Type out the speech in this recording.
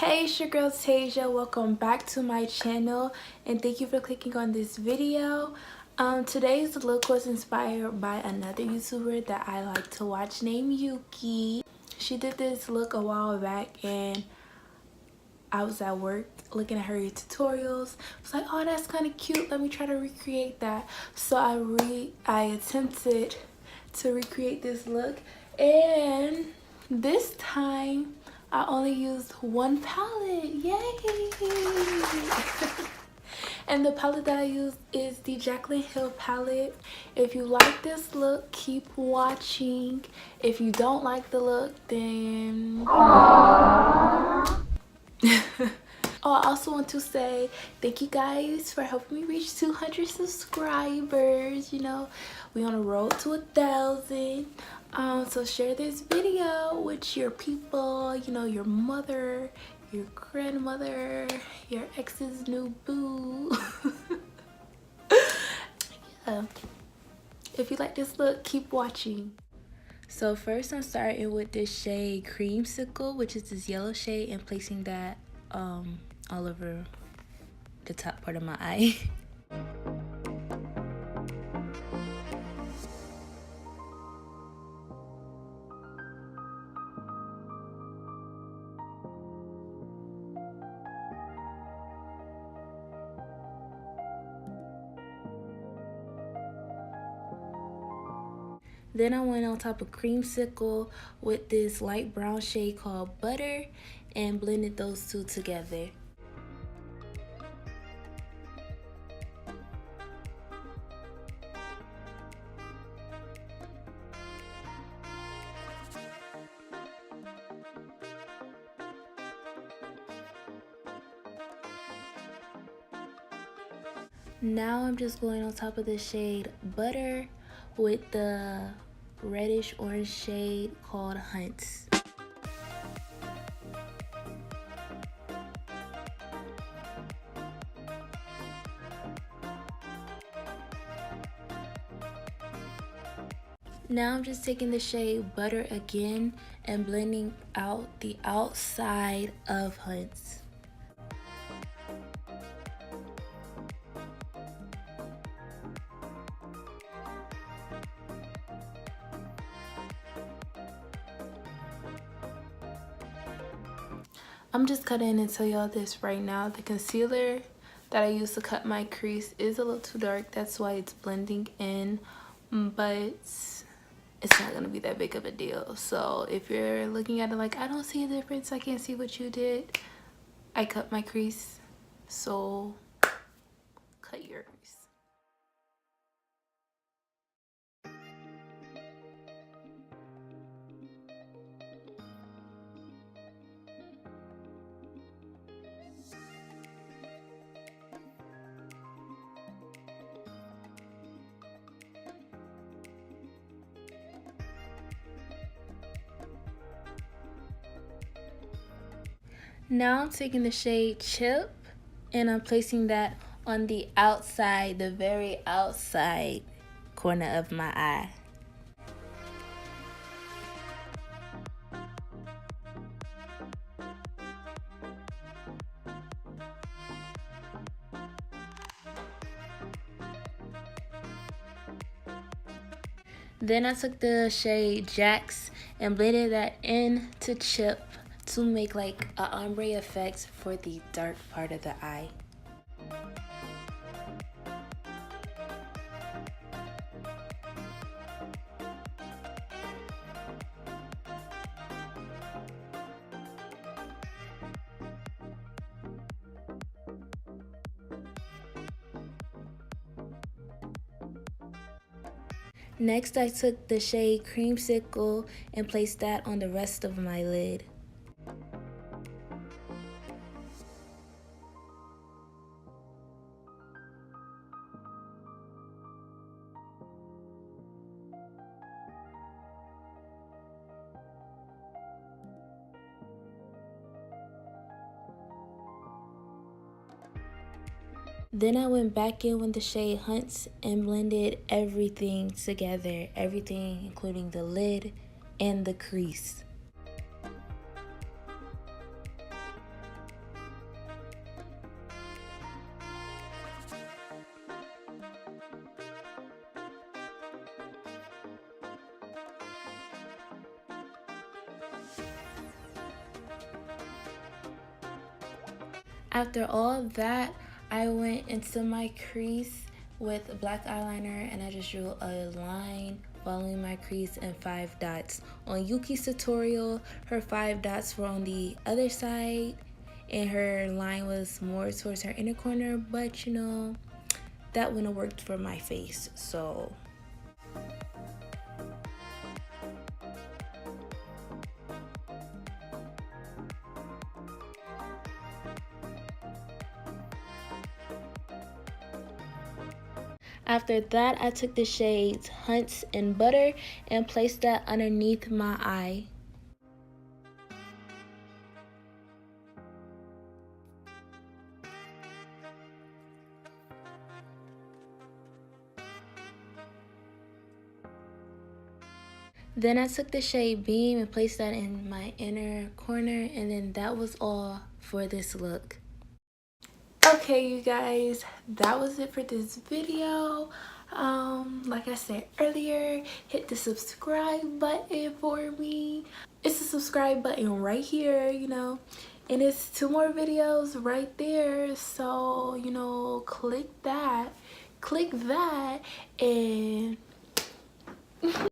Hey, it's your girl Tassja. Welcome back to my channel and thank you for clicking on this video. Today's look was inspired by another YouTuber that I like to watch named Youkeyy. She did this look a while back and I was at work looking at her tutorials. I was like, oh, that's kind of cute. Let me try to recreate that. So I attempted to recreate this look, and this time I only used one palette. Yay! And the palette that I used is the Jaclyn Hill palette. If you like this look, keep watching. If you don't like the look, then Oh, I also want to say thank you guys for helping me reach 200 subscribers. You know, we on a road to 1,000. So share this video with your people, you know, your mother, your grandmother, your ex's new boo. Yeah. If you like this look, keep watching. So first I'm starting with this shade Creamsicle, which is this yellow shade, and placing that all over the top part of my eye. Then I went on top of Creamsicle with this light brown shade called Butter and blended those two together. Now I'm just going on top of the shade Butter with the reddish orange shade called Hunts. Now I'm just taking the shade Butter again and blending out the outside of Hunts. I'm just cutting and tell y'all this right now. The concealer that I used to cut my crease is a little too dark. That's why it's blending in, but it's not gonna be that big of a deal. So if you're looking at it like, I don't see a difference, I can't see what you did, I cut my crease, so cut yours. Now I'm taking the shade Chip and I'm placing that on the outside, the very outside corner of my eye. Then I took the shade Jax and blended that into Chip to make like an ombre effect for the dark part of the eye. Next, I took the shade Creamsicle and placed that on the rest of my lid. Then I went back in with the shade Hunts and blended everything together, everything including the lid and the crease. After all that, I went into my crease with black eyeliner and I just drew a line following my crease and 5 dots. On Youkey's tutorial, her 5 dots were on the other side and her line was more towards her inner corner, but you know, that wouldn't have worked for my face, so. After that, I took the shades Hunts and Butter and placed that underneath my eye. Then I took the shade Beam and placed that in my inner corner, and then that was all for this look. Okay, you guys, that was it for this video. Like I said earlier, hit the subscribe button for me. It's the subscribe button right here, you know, and it's 2 more videos right there, so you know, click that and